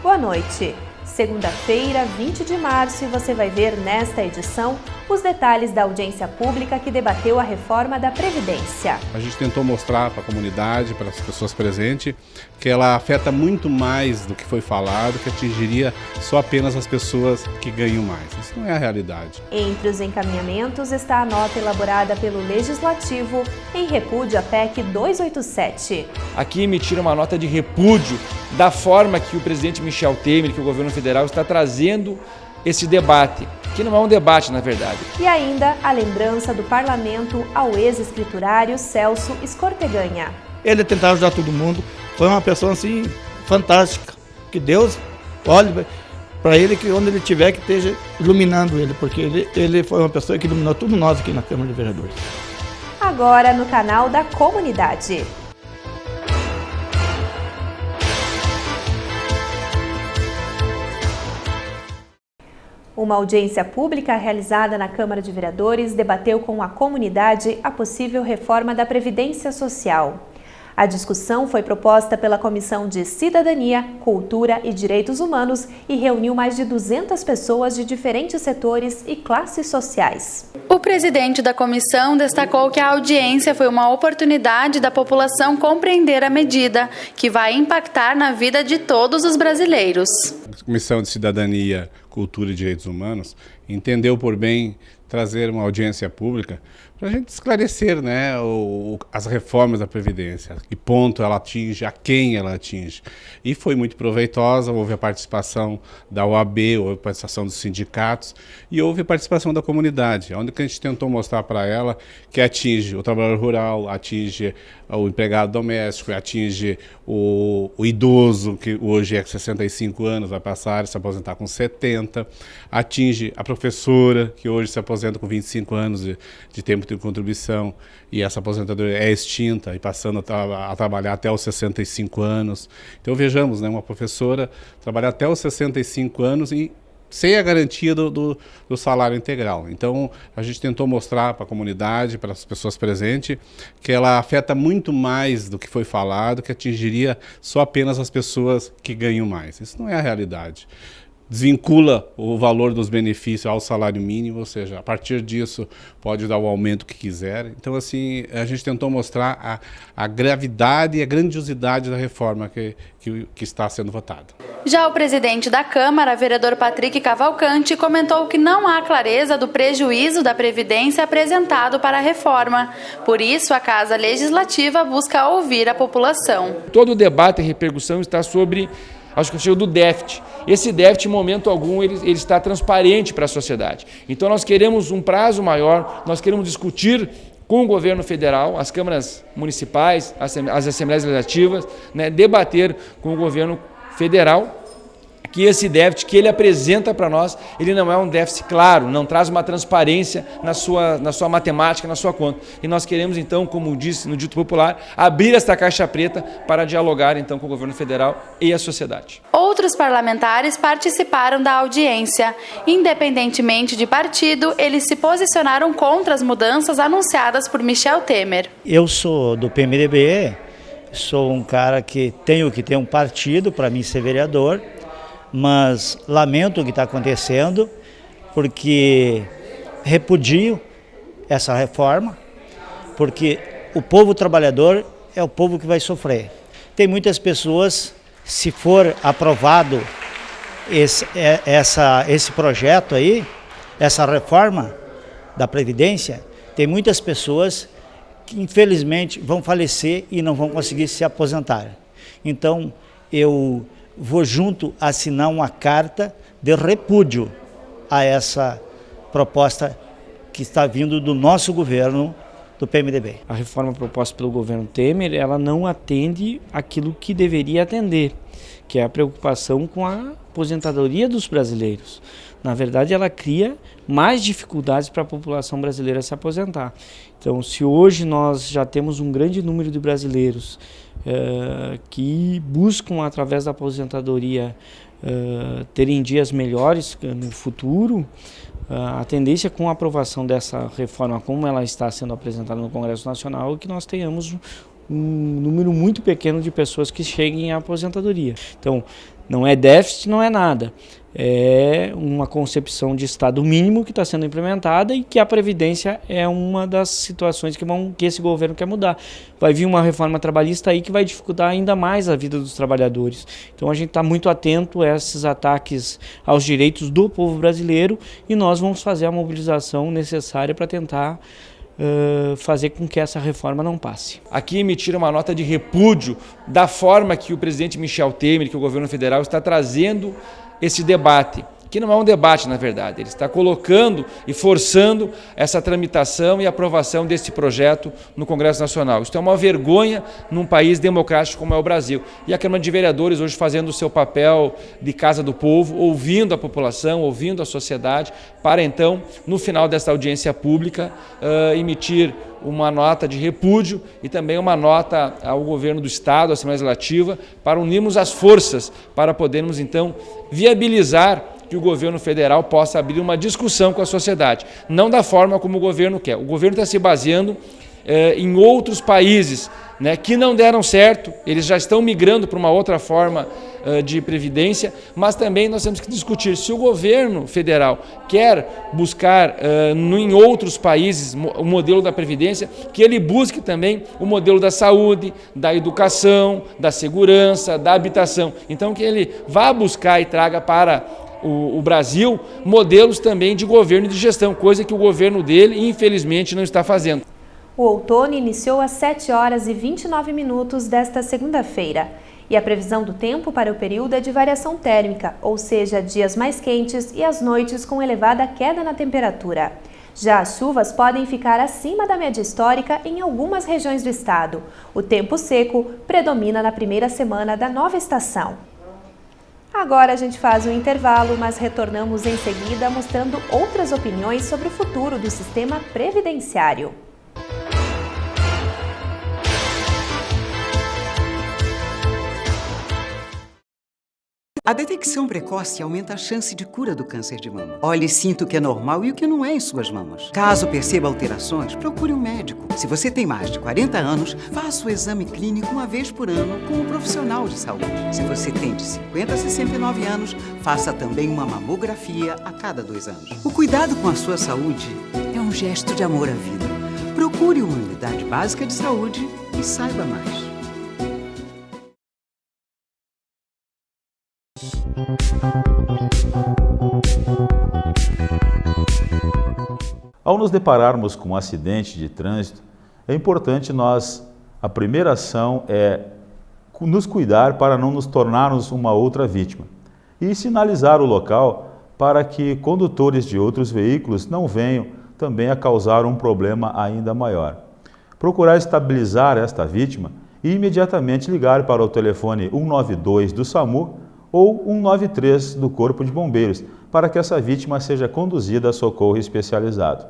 Boa noite! Segunda-feira, 20 de março, e você vai ver nesta edição os detalhes da audiência pública que debateu a reforma da Previdência. A gente tentou mostrar para a comunidade, para as pessoas presentes, que ela afeta muito mais do que foi falado, que atingiria só apenas as pessoas que ganham mais. Isso não é a realidade. Entre os encaminhamentos está a nota elaborada pelo Legislativo em repúdio à PEC 287. Aqui emitiram uma nota de repúdio da forma que o presidente Michel Temer, que o governo federal está trazendo esse debate, que não é um debate, na verdade. E ainda a lembrança do parlamento ao ex-escriturário Celso Escorteganha. Ele tentava ajudar todo mundo, foi uma pessoa assim fantástica, que Deus olhe para ele, que onde ele estiver que esteja iluminando ele, porque ele foi uma pessoa que iluminou todos nós aqui na Câmara de Vereadores. Agora no canal da comunidade. Uma audiência pública realizada na Câmara de Vereadores debateu com a comunidade a possível reforma da Previdência Social. A discussão foi proposta pela Comissão de Cidadania, Cultura e Direitos Humanos e reuniu mais de 200 pessoas de diferentes setores e classes sociais. O presidente da comissão destacou que a audiência foi uma oportunidade da população compreender a medida, que vai impactar na vida de todos os brasileiros. A Comissão de Cidadania, Cultura e Direitos Humanos entendeu por bem trazer uma audiência pública para a gente esclarecer, né, as reformas da Previdência, que ponto ela atinge, a quem ela atinge. E foi muito proveitosa, houve a participação da OAB, houve a participação dos sindicatos e houve a participação da comunidade, onde a gente tentou mostrar para ela que atinge o trabalhador rural, atinge o empregado doméstico, atinge o idoso, que hoje é 65 anos, vai passar a se aposentar com 70, atinge a professora, que hoje se aposenta com 25 anos de tempo de contribuição e essa aposentadoria é extinta e passando a trabalhar até os 65 anos. Então vejamos, né, uma professora trabalhar até os 65 anos e sem a garantia do salário integral. Então, a gente tentou mostrar para a comunidade, para as pessoas presentes, que ela afeta muito mais do que foi falado, que atingiria só apenas as pessoas que ganham mais. Isso não é a realidade. Desvincula o valor dos benefícios ao salário mínimo, ou seja, a partir disso pode dar o aumento que quiser. Então, assim, a gente tentou mostrar a gravidade e a grandiosidade da reforma que está sendo votada. Já o presidente da Câmara, vereador Patrick Cavalcante, comentou que não há clareza do prejuízo da Previdência apresentado para a reforma. Por isso, a Casa Legislativa busca ouvir a população. Todo o debate e repercussão está sobre acho que chego do déficit. Esse déficit, em momento algum, ele está transparente para a sociedade. Então, nós queremos um prazo maior, nós queremos discutir com o governo federal, as câmaras municipais, as assembleias legislativas, né, debater com o governo federal que esse déficit que ele apresenta para nós, ele não é um déficit claro, não traz uma transparência na sua matemática, na sua conta. E nós queremos, então, como disse no dito popular, abrir esta caixa preta para dialogar, então, com o governo federal e a sociedade. Outros parlamentares participaram da audiência. Independentemente de partido, eles se posicionaram contra as mudanças anunciadas por Michel Temer. Eu sou do PMDB, sou um cara que tenho que ter um partido para mim ser vereador, mas lamento o que está acontecendo, porque repudio essa reforma, porque o povo trabalhador é o povo que vai sofrer. Tem muitas pessoas, se for aprovado esse projeto aí, essa reforma da Previdência, tem muitas pessoas que infelizmente vão falecer e não vão conseguir se aposentar. Então eu vou junto assinar uma carta de repúdio a essa proposta que está vindo do nosso governo, do PMDB. A reforma proposta pelo governo Temer, ela não atende aquilo que deveria atender, que é a preocupação com a aposentadoria dos brasileiros. Na verdade, ela cria mais dificuldades para a população brasileira se aposentar. Então, se hoje nós já temos um grande número de brasileiros que buscam, através da aposentadoria, terem dias melhores no futuro, a tendência com a aprovação dessa reforma, como ela está sendo apresentada no Congresso Nacional, é que nós tenhamos um número muito pequeno de pessoas que cheguem à aposentadoria. Então, Não é déficit, não é nada. É uma concepção de Estado mínimo que está sendo implementada e que a Previdência é uma das situações que esse governo quer mudar. Vai vir uma reforma trabalhista aí que vai dificultar ainda mais a vida dos trabalhadores. Então a gente está muito atento a esses ataques aos direitos do povo brasileiro e nós vamos fazer a mobilização necessária para tentar fazer com que essa reforma não passe. Aqui emitir uma nota de repúdio da forma que o presidente Michel Temer, que o governo federal está trazendo esse debate, que não é um debate na verdade, ele está colocando e forçando essa tramitação e aprovação desse projeto no Congresso Nacional. Isso é uma vergonha num país democrático como é o Brasil. E a Câmara de Vereadores hoje fazendo o seu papel de casa do povo, ouvindo a população, ouvindo a sociedade, para então, no final desta audiência pública, emitir uma nota de repúdio e também uma nota ao governo do Estado, à Assembleia Legislativa, para unirmos as forças para podermos então viabilizar que o governo federal possa abrir uma discussão com a sociedade, não da forma como o governo quer. O governo está se baseando em outros países, né, que não deram certo, eles já estão migrando para uma outra forma de previdência, mas também nós temos que discutir se o governo federal quer buscar em outros países o modelo da previdência, que ele busque também o modelo da saúde, da educação, da segurança, da habitação. Então que ele vá buscar e traga para o Brasil modelos também de governo e de gestão, coisa que o governo dele, infelizmente, não está fazendo. O outono iniciou às 7h29 desta segunda-feira e a previsão do tempo para o período é de variação térmica, ou seja, dias mais quentes e as noites com elevada queda na temperatura. Já as chuvas podem ficar acima da média histórica em algumas regiões do estado. O tempo seco predomina na primeira semana da nova estação. Agora a gente faz um intervalo, mas retornamos em seguida mostrando outras opiniões sobre o futuro do sistema previdenciário. A detecção precoce aumenta a chance de cura do câncer de mama. Olhe e sinta o que é normal e o que não é em suas mamas. Caso perceba alterações, procure um médico. Se você tem mais de 40 anos, faça o exame clínico uma vez por ano com um profissional de saúde. Se você tem de 50 a 69 anos, faça também uma mamografia a cada 2 anos. O cuidado com a sua saúde é um gesto de amor à vida. Procure uma unidade básica de saúde e saiba mais. Ao nos depararmos com um acidente de trânsito, é importante a primeira ação é nos cuidar para não nos tornarmos uma outra vítima e sinalizar o local para que condutores de outros veículos não venham também a causar um problema ainda maior. Procurar estabilizar esta vítima e imediatamente ligar para o telefone 192 do SAMU ou 193 do Corpo de Bombeiros, para que essa vítima seja conduzida a socorro especializado.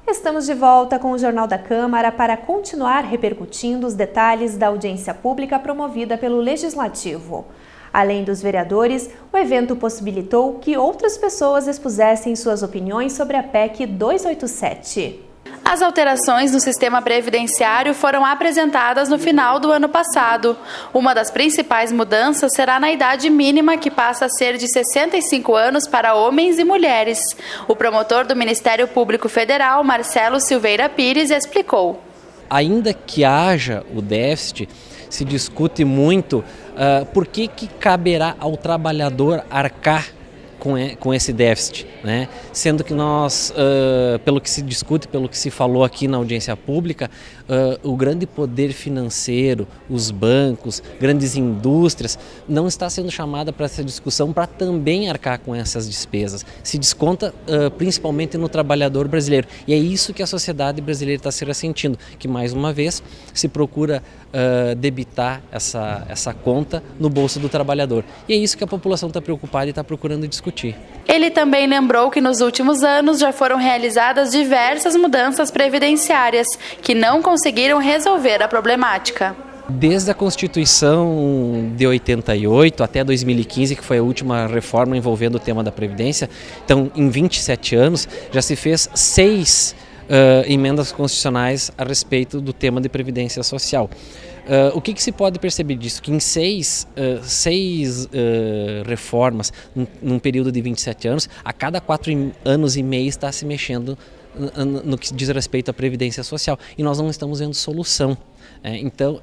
Estamos de volta com o Jornal da Câmara para continuar repercutindo os detalhes da audiência pública promovida pelo Legislativo. Além dos vereadores, o evento possibilitou que outras pessoas expusessem suas opiniões sobre a PEC 287. As alterações no sistema previdenciário foram apresentadas no final do ano passado. Uma das principais mudanças será na idade mínima, que passa a ser de 65 anos para homens e mulheres. O promotor do Ministério Público Federal, Marcelo Silveira Pires, explicou. Ainda que haja o déficit, se discute muito por que caberá ao trabalhador arcar com esse déficit, né? Sendo que nós, pelo que se discute, pelo que se falou aqui na audiência pública, o grande poder financeiro, os bancos, grandes indústrias, não está sendo chamada para essa discussão para também arcar com essas despesas. Se desconta principalmente no trabalhador brasileiro. E é isso que a sociedade brasileira está se ressentindo, que mais uma vez se procura debitar essa conta no bolso do trabalhador. E é isso que a população está preocupada e está procurando discutir. Ele também lembrou que nos últimos anos já foram realizadas diversas mudanças previdenciárias que não conseguiram resolver a problemática. Desde a Constituição de 88 até 2015, que foi a última reforma envolvendo o tema da Previdência, então em 27 anos já se fez 6 emendas constitucionais a respeito do tema de previdência social. O que se pode perceber disso? Que em seis reformas, num período de 27 anos, a cada 4 anos e meio está se mexendo no que diz respeito à previdência social. E nós não estamos vendo solução. Então,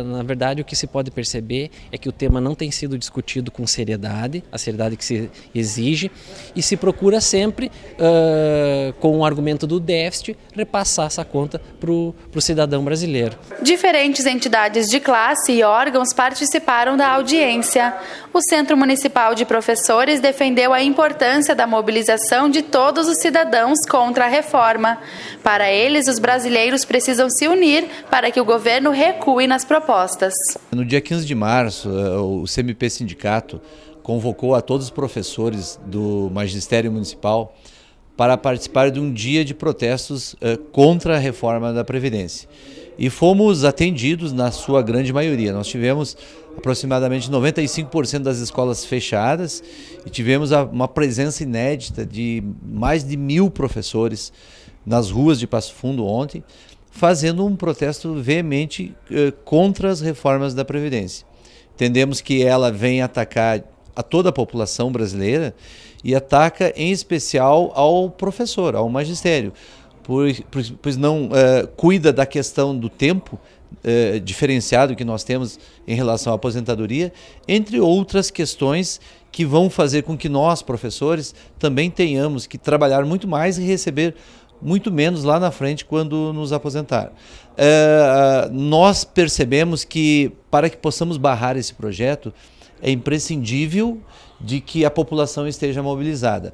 na verdade, o que se pode perceber é que o tema não tem sido discutido com seriedade, a seriedade que se exige, e se procura sempre, com o argumento do déficit, repassar essa conta para o cidadão brasileiro. Diferentes entidades de classe e órgãos participaram da audiência. O Centro Municipal de Professores defendeu a importância da mobilização de todos os cidadãos contra a reforma. Para eles, os brasileiros precisam se unir para que o governo recue nas propostas. No dia 15 de março, o CMP Sindicato convocou a todos os professores do Magistério Municipal para participar de um dia de protestos contra a reforma da Previdência. E fomos atendidos na sua grande maioria. Nós tivemos aproximadamente 95% das escolas fechadas e tivemos uma presença inédita de mais de 1.000 professores nas ruas de Passo Fundo ontem, fazendo um protesto veemente contra as reformas da Previdência. Entendemos que ela vem atacar a toda a população brasileira e ataca em especial ao professor, ao magistério, pois não cuida da questão do tempo diferenciado que nós temos em relação à aposentadoria, entre outras questões que vão fazer com que nós, professores, também tenhamos que trabalhar muito mais e receber muito menos lá na frente quando nos aposentar. Nós percebemos que, para que possamos barrar esse projeto, é imprescindível de que a população esteja mobilizada.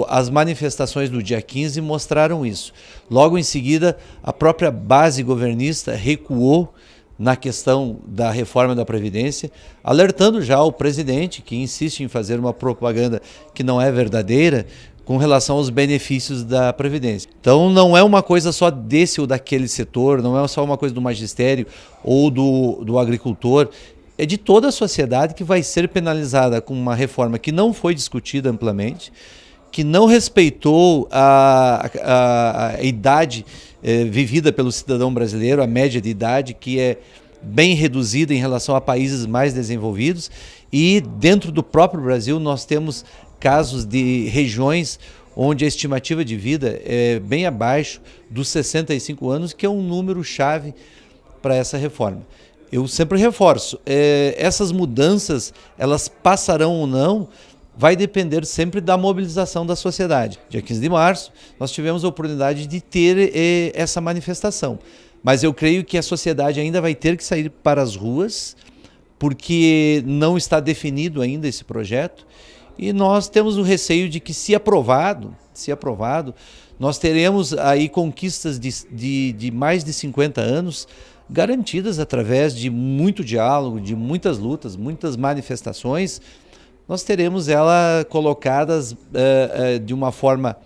As manifestações do dia 15 mostraram isso. Logo em seguida, a própria base governista recuou na questão da reforma da Previdência, alertando já o presidente, que insiste em fazer uma propaganda que não é verdadeira, com relação aos benefícios da Previdência. Então não é uma coisa só desse ou daquele setor, não é só uma coisa do magistério ou do agricultor, é de toda a sociedade que vai ser penalizada com uma reforma que não foi discutida amplamente, que não respeitou a idade vivida pelo cidadão brasileiro, a média de idade, que é bem reduzida em relação a países mais desenvolvidos, e dentro do próprio Brasil nós temos casos de regiões onde a estimativa de vida é bem abaixo dos 65 anos, que é um número-chave para essa reforma. Eu sempre reforço, essas mudanças, elas passarão ou não, vai depender sempre da mobilização da sociedade. Dia 15 de março, nós tivemos a oportunidade de ter essa manifestação, mas eu creio que a sociedade ainda vai ter que sair para as ruas, porque não está definido ainda esse projeto, e nós temos o receio de que, se aprovado, nós teremos aí conquistas de mais de 50 anos garantidas através de muito diálogo, de muitas lutas, muitas manifestações. Nós teremos elas colocadas de uma forma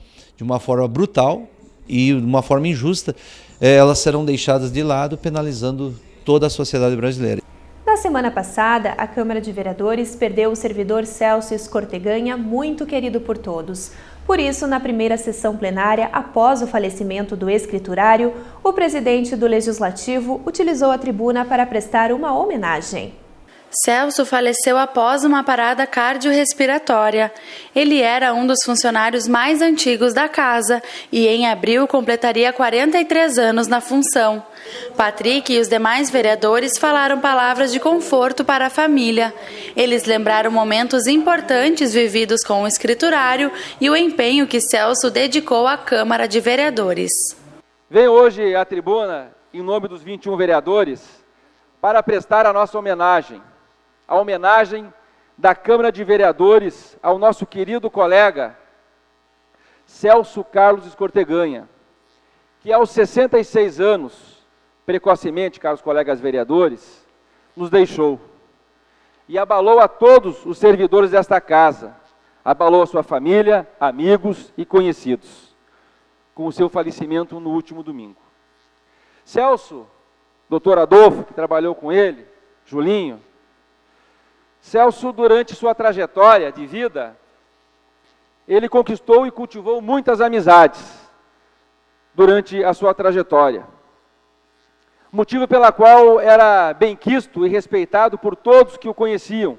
brutal e de uma forma injusta. Elas serão deixadas de lado, penalizando toda a sociedade brasileira. Na semana passada, a Câmara de Vereadores perdeu o servidor Celso Escorteganha, muito querido por todos. Por isso, na primeira sessão plenária, após o falecimento do escriturário, o presidente do Legislativo utilizou a tribuna para prestar uma homenagem. Celso faleceu após uma parada cardiorrespiratória. Ele era um dos funcionários mais antigos da casa e em abril completaria 43 anos na função. Patrick e os demais vereadores falaram palavras de conforto para a família. Eles lembraram momentos importantes vividos com o escriturário e o empenho que Celso dedicou à Câmara de Vereadores. Venho hoje à tribuna, em nome dos 21 vereadores, para prestar a nossa homenagem. A homenagem da Câmara de Vereadores ao nosso querido colega Celso Carlos Escorteganha, que aos 66 anos, precocemente, caros colegas vereadores, nos deixou e abalou a todos os servidores desta casa, abalou a sua família, amigos e conhecidos, com o seu falecimento no último domingo. Celso, doutor Adolfo, que trabalhou com ele, Julinho, Celso, durante sua trajetória de vida, ele conquistou e cultivou muitas amizades. durante a sua trajetória. Motivo pela qual era benquisto e respeitado por todos que o conheciam.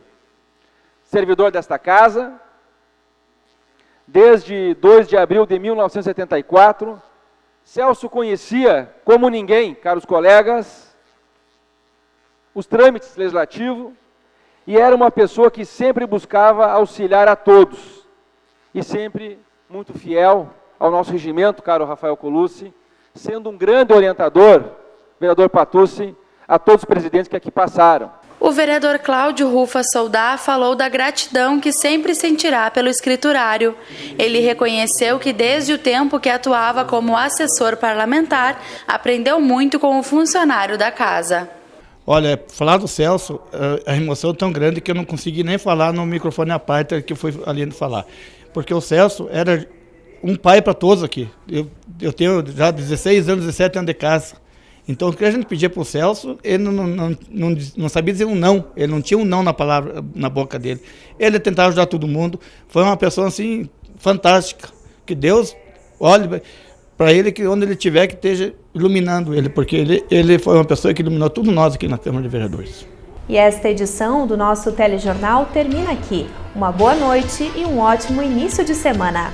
Servidor desta casa, desde 2 de abril de 1974, Celso conhecia, como ninguém, caros colegas, os trâmites legislativos e era uma pessoa que sempre buscava auxiliar a todos e sempre muito fiel ao nosso regimento, caro Rafael Colucci, sendo um grande orientador, vereador Patucci, a todos os presidentes que aqui passaram. O vereador Cláudio Rufa Soldá falou da gratidão que sempre sentirá pelo escriturário. Ele reconheceu que desde o tempo que atuava como assessor parlamentar, aprendeu muito com o funcionário da casa. Olha, falar do Celso, a emoção é tão grande que eu não consegui nem falar no microfone à parte que foi ali falar. Porque o Celso era um pai para todos aqui. Eu tenho já 16 anos, 17 anos de casa. Então, o que a gente pedia para o Celso, ele não sabia dizer um não. Ele não tinha um não na palavra, na boca dele. Ele tentava ajudar todo mundo. Foi uma pessoa, assim, fantástica. Que Deus olhe para ele, que onde ele estiver, que esteja iluminando ele. Porque ele foi uma pessoa que iluminou todos nós aqui na Câmara de Vereadores. E esta edição do nosso telejornal termina aqui. Uma boa noite e um ótimo início de semana.